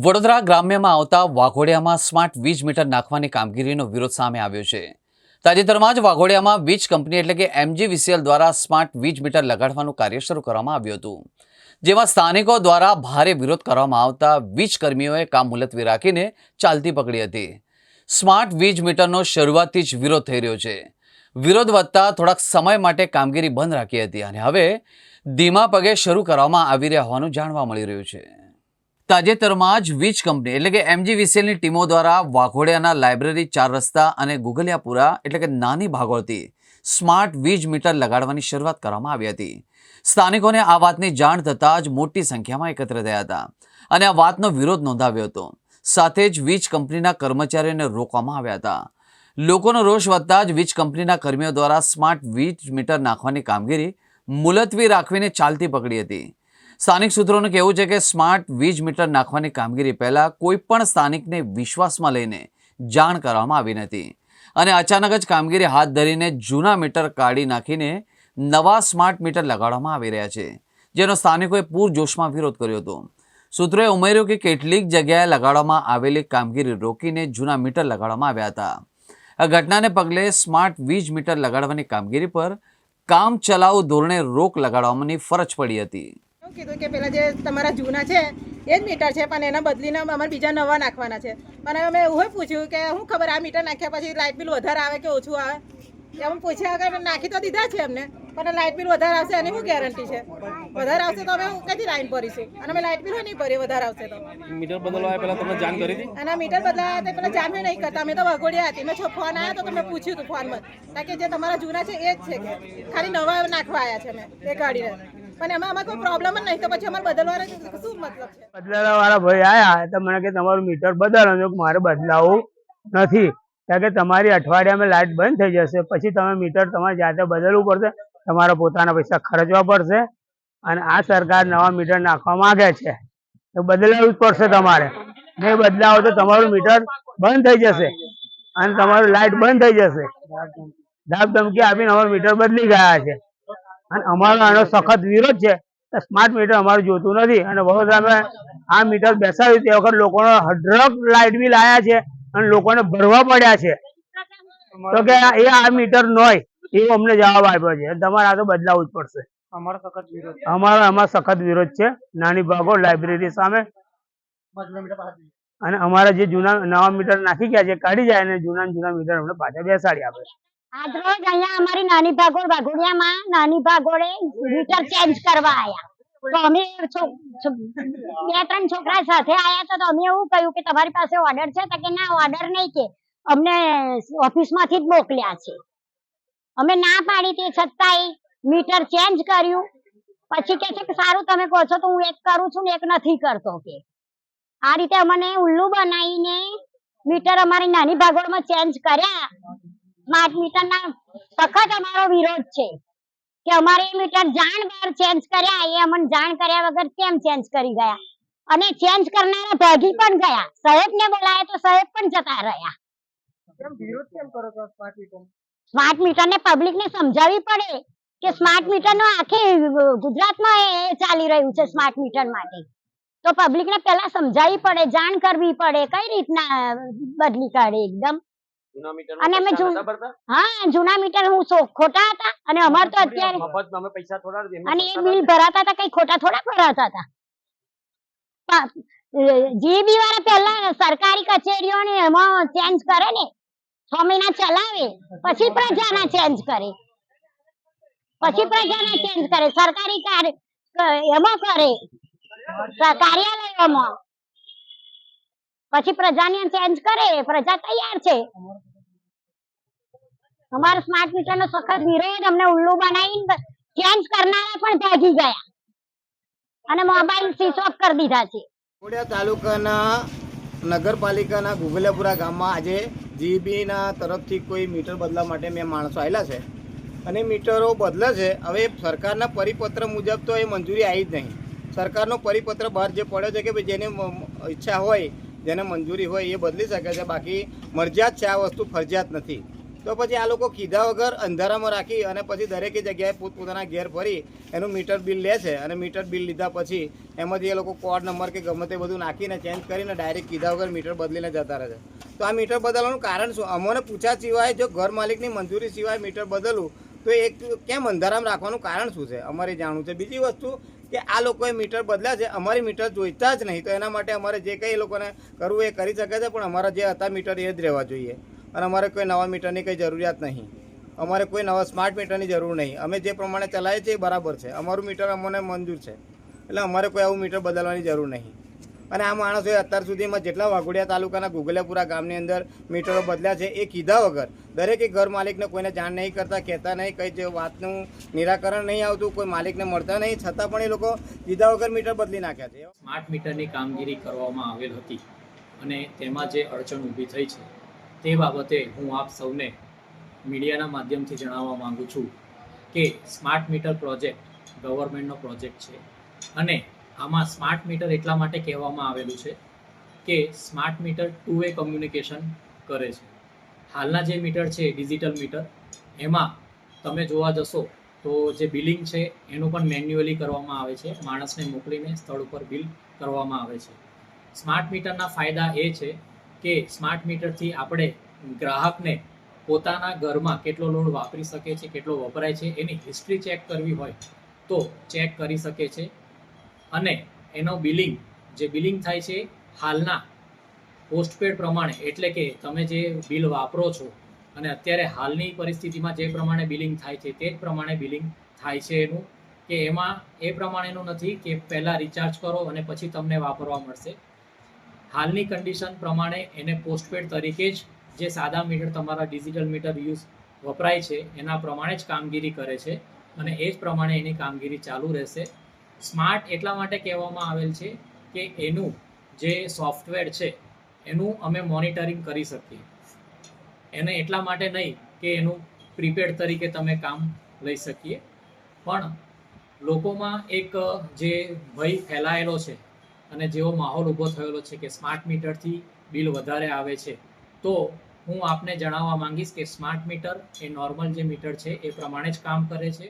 વડોદરા ગ્રામ્યમાં આવતા વાઘોડિયામાં સ્માર્ટ વીજ મીટર નાખવાની કામગીરીનો વિરોધ સામે આવ્યો છે। તાજેતરમાં જ વાઘોડિયામાં વીજ કંપની એટલે કે MGVCL દ્વારા સ્માર્ટ વીજ મીટર લગાડવાનું કાર્ય શરૂ કરવામાં આવ્યું હતું, જેમાં સ્થાનિકો દ્વારા ભારે વિરોધ કરવામાં આવતા વીજ કર્મીઓએ કામ મુલતવી રાખીને ચાલતી પકડી હતી। સ્માર્ટ વીજ મીટરનો શરૂઆતથી જ વિરોધ થઈ રહ્યો છે। વિરોધ વધતા થોડાક સમય માટે કામગીરી બંધ રાખી હતી અને હવે ધીમા પગે શરૂ કરવામાં આવી રહ્યા હોવાનું જાણવા મળી રહ્યું છે। તાજેતરમાં જ વીજ કંપની એટલે કે MGVCLની ટીમો દ્વારા વાઘોડિયાના લાઇબ્રેરી 4 રસ્તા અને ગુગલિયાપુરા એટલે કે નાની ભાગોળથી સ્માર્ટ વીજ મીટર લગાડવાની શરૂઆત કરવામાં આવી હતી। સ્થાનિકોને આ વાતની જાણ થતાં જ મોટી સંખ્યામાં એકત્ર થયા હતા અને આ વાતનો વિરોધ નોંધાવ્યો હતો। સાથે જ વીજ કંપનીના કર્મચારીઓને રોકવામાં આવ્યા હતા। લોકોનો રોષ વધતા જ વીજ કંપનીના કર્મીઓ દ્વારા સ્માર્ટ વીજ મીટર નાખવાની કામગીરી મુલતવી રાખવીને ચાલતી પકડી હતી। સ્થાનિક સૂત્રોનું કહેવું છે કે સ્માર્ટ વીજ મીટર નાખવાની કામગીરી પહેલા કોઈ પણ સ્થાનિકને વિશ્વાસમાં લઈને જાણ કરવામાં આવી નથી અને અચાનક જ કામગીરી હાથ ધરીને જૂના મીટર કાઢી નાખીને નવા સ્માર્ટ મીટર લગાડવામાં આવી રહ્યા છે, જેનો સ્થાનિકોએ પૂરજોશમાં વિરોધ કર્યો હતો। સૂત્રોએ ઉમેર્યું કે કેટલીક જગ્યાએ લગાડવામાં આવેલી કામગીરી રોકીને જૂના મીટર લગાડવામાં આવ્યા હતા। આ ઘટનાને પગલે સ્માર્ટ વીજ મીટર લગાડવાની કામગીરી પર કામ ચલાઉ ધોરણે રોક લગાડવાની ફરજ પડી હતી। કીધું કે પેલા જે તમારા જૂના છે એ જ મીટર છે, પણ એના બદલીને અમારે બીજા નવા નાખવાના છે। અને અમે એવું પૂછ્યું કે શું ખબર આ મીટર નાખ્યા પછી લાઇટ બિલ વધારે આવે કે ઓછું આવે, એમ પૂછ્યા વગર નાખી તો દીધા છે અમને, પણ લાઇટ બિલ વધારે આવશે એની શું ગેરંટી છે? વધારે આવશે તો અમે કઈથી લાઈન ભરીશું? અને અમે લાઇટ બિલ નહીં ભરીએ વધારે આવશે તો। મીટર બદલવા પહેલા તમને જાણ કરી હતી? અને મીટર બદલાયા તે પેલા જાણ નહીં કરતા, અમે તો વઘોડિયા હતી, મેં ફોન આવ્યા તો તમે પૂછ્યું હતું ફોનમાં કે જે તમારા જૂના છે એ જ છે કે ખાલી નવા નાખવા આવ્યા છે અમે એ ગાડીને, પણ એમાં અમારે કોઈ પ્રોબ્લેમ જ નહીં, તો પછી અમારે બદલવાનો શું મતલબ છે? બદલાવા વાળા ભાઈ આયા તો મને કે તમારું મીટર બદલવાનું, મારે બદલાવું નથી, કારણ કે તમારી અઠવાડિયામાં લાઇટ બંધ થઈ જશે, પછી તમે મીટર તમારે જાતે બદલવું પડશે, તમારા પોતાના પૈસા ખર્ચવા પડશે અને આ સરકાર નવા મીટર નાખવા માંગે છે તો બદલાવું જ પડશે તમારે। નહીં બદલાવો તો તમારું મીટર બંધ થઈ જશે અને તમારું લાઇટ બંધ થઈ જશે। ધાક ધમકી આપીને અમારું મીટર બદલી ગયા છે અને અમારો આનો સખત વિરોધ છે। સ્માર્ટ મીટર અમારું જોતું નથી અને વડોદરામાં આ મીટર બેસાડ્યું તે વખત લોકોનો હડરક લાઇટ બિલ આવ્યા છે અને લોકોને ભરવા પડ્યા છે, તો કે એ આ મીટર નોય એવો અમને જવાબ આપ્યો છે। તમારે આ તો બદલાવું જ પડશે। અમારો સખત વિરોધ છે નાની ભાગોળ લાઇબ્રેરી સામે, અને અમારા જે જૂના નવા મીટર નાખી ગયા છે કાઢી જાય અને જૂના મીટર અમને પાછા બેસાડી આપે। આજરોજ અહીંયા અમારી નાની ભાગોળ વાઘોડિયામાં નાની ભાગોળે મીટર ચેન્જ કરવા આવ્યા, તો અમે 2-3 છોકરા સાથે આવ્યા તો અમે એવું કહ્યું કે તમારી પાસે ઓર્ડર છે? તો કે ના, ઓર્ડર નહીં, કે અમને ઓફિસમાંથી જ મોકલ્યા છે। અમે ના પાડી તે છતાંય મીટર ચેન્જ કર્યું, પછી કે છે કે સારું તમે કહો છો તો હું એક કરું છું ને એક નથી કરતો, કે આ રીતે અમને ઉલ્લુ બનાવીને મીટર અમારી નાની ભાગોળમાં ચેન્જ કર્યા। સ્માર્ટ મીટરના સખત અમારો વિરોધ છે કે અમારે મીટર જાણ બહાર ચેન્જ કર્યા, એ અમને જાણ કર્યા વગર કેમ ચેન્જ કરી ગયા અને ચેન્જ કરનારા ભાગી પણ ગયા। સાહેબને બોલાયા તો સાહેબ પણ જતા રહ્યા। સ્માર્ટ મીટરને પબ્લિકને સમજાવવી પડે કે સ્માર્ટ મીટરનો આખે ગુજરાતમાં ચાલી રહ્યું છે સ્માર્ટ મીટર માટે, તો પબ્લિકને પહેલા સમજાવવી પડે, જાણ કરવી પડે કઈ રીતના બદલી કાઢે એકદમ। અને અમે જૂના મીટર હું ખોટા હતા અને અમાર તો અત્યારે અને એ બિલ ભરાતા હતા, કઈ ખોટા થોડા ભરાતા હતા। જીબી વાળા પહેલા સરકારી કચેરીઓને એમાં ચેન્જ કરે ને 6 મહિના ચલાવે, પછી પ્રજાના ચેન્જ કરે, સરકારી એમાં કરે કાર્યાલયોમાં, પછી પ્રજાને ચેન્જ કરે, પ્રજા તૈયાર છે। અમારો સ્માર્ટ મીટર નો સખત વિરોધ, અમને ઉલ્લુ બનાવીને ચેન્જ કરનારા પણ ભાગી ગયા અને મોબાઈલ સ્વિચ ઓફ કરી દીધા છે। વાઘોડિયા તાલુકાના નગરપાલિકાના ગુગલિયાપુરા ગામમાં આજે જીબીના તરફથી કોઈ મીટર બદલવા માટે મેં માણસો આવેલા છે અને મીટરો બદલે છે। હવે સરકારના પરિપત્ર મુજબ તો એ મંજૂરી આવી જ નહીં। સરકારનો પરિપત્ર બહાર જે પડ્યો છે કે ભાઈ જેને ઈચ્છા હોય, જેને મંજૂરી હોય એ બદલી શકે છે, બાકી મરજિયાત છે, આ વસ્તુ ફરજિયાત નથી। તો પછી આ લોકો કીધા વગર અંધારામાં રાખી અને પછી દરેકે જગ્યાએ પોતપોતાના ઘેર ફરી એનું મીટર બિલ લે છે અને મીટર બિલ લીધા પછી એમાંથી એ લોકો કોડ નંબર કે ગમે તે બધું નાખીને ચેન્જ કરીને ડાયરેક્ટ કીધા વગર મીટર બદલીને જતા રહે છે. તો આ મીટર બદલવાનું કારણ શું? અમને પૂછ્યા સિવાય જો ઘર માલિકની મંજૂરી સિવાય મીટર બદલવું તો એક કેમ અંધારામાં રાખવાનું કારણ શું છે અમારે જાણવું છે. બીજી વસ્તુ કે આ લોકોએ મીટર બદલ્યા છે, અમારી મીટર જોઈતા જ નહીં, તો એના માટે અમારે જે કંઈ એ લોકોને કરવું એ કરી શકે છે, પણ અમારા જે હતા મીટર એ જ રહેવા જોઈએ અને અમારે કોઈ નવા મીટરની કંઈ જરૂરિયાત નહીં. અમારે કોઈ નવા સ્માર્ટ મીટરની જરૂર નહીં. અમે જે પ્રમાણે ચલાવીએ છીએ એ બરાબર છે. અમારું મીટર અમને મંજૂર છે, એટલે અમારે કોઈ આવું મીટર બદલવાની જરૂર નહીં. અને આ માણસોએ અત્યાર સુધીમાં જેટલા વાઘોડિયા તાલુકાના ગુગલિયાપુરા ગામની અંદર મીટરો બદલ્યા છે એ કીધા વગર દરેકે ઘર માલિકને કોઈને જાણ નહીં કરતા, કહેતા નહીં, કંઈ જે વાતનું નિરાકરણ નહીં આવતું, કોઈ માલિકને મળતા નહીં, છતાં પણ એ લોકો કીધા વગર મીટર બદલી નાખ્યા છે. સ્માર્ટ મીટરની કામગીરી કરવામાં આવેલ હતી અને તેમાં જે અડચણ ઊભી થઈ છે તે બાબતે હું આપ સૌને મીડિયાના માધ્યમથી જણાવવા માંગુ છું કે સ્માર્ટ મીટર પ્રોજેક્ટ ગવર્મેન્ટનો પ્રોજેક્ટ છે અને આમાં સ્માર્ટ મીટર એટલા માટે કહેવામાં આવેલું છે કે સ્માર્ટ મીટર 2-way કમ્યુનિકેશન કરે છે. હાલના જે મીટર છે ડિજિટલ મીટર, એમાં તમે જોવા જશો તો જે બિલિંગ છે એનું પણ મેન્યુઅલી કરવામાં આવે છે, માણસને મોકલીને સ્થળ ઉપર બિલ કરવામાં આવે છે. સ્માર્ટ મીટરના ફાયદા એ છે કે સ્માર્ટ મીટરથી આપણે ગ્રાહકને પોતાના ઘરમાં કેટલો લોડ વાપરી શકે છે, કેટલો વપરાય છે, એની હિસ્ટ્રી ચેક કરવી હોય તો ચેક કરી શકે છે અને એનો બિલિંગ જે બિલિંગ થાય છે હાલના પોસ્ટપેડ પ્રમાણે, એટલે કે તમે જે બિલ વાપરો છો અને અત્યારે હાલની પરિસ્થિતિમાં જે પ્રમાણે બિલિંગ થાય છે તે જ પ્રમાણે બિલિંગ થાય છે એનું, કે એમાં એ પ્રમાણેનું નથી કે પહેલાં રિચાર્જ કરો અને પછી તમને વાપરવા મળશે. હાલની કન્ડિશન પ્રમાણે એને પોસ્ટપેડ તરીકે જ જે સાદા મીટર તમારા ડિજિટલ મીટર યુઝ વપરાય છે એના પ્રમાણે જ કામગીરી કરે છે અને એ જ પ્રમાણે એની કામગીરી ચાલુ રહેશે. સ્માર્ટ એટલા માટે કહેવામાં આવેલ છે કે એનું જે સોફ્ટવેર છે એનું અમે મોનિટરિંગ કરી શકીએ. એને એટલા માટે નહીં કે એનું પ્રીપેડ તરીકે તમે કામ લઈ શકીએ, પણ લોકોમાં એક જે ભય ફેલાયેલો છે અને જેવો માહોલ ઊભો થયેલો છે કે સ્માર્ટ મીટરથી બિલ વધારે આવે છે, તો હું આપને જણાવવા માંગીશ કે સ્માર્ટ મીટર એ નોર્મલ જે મીટર છે એ પ્રમાણે જ કામ કરે છે.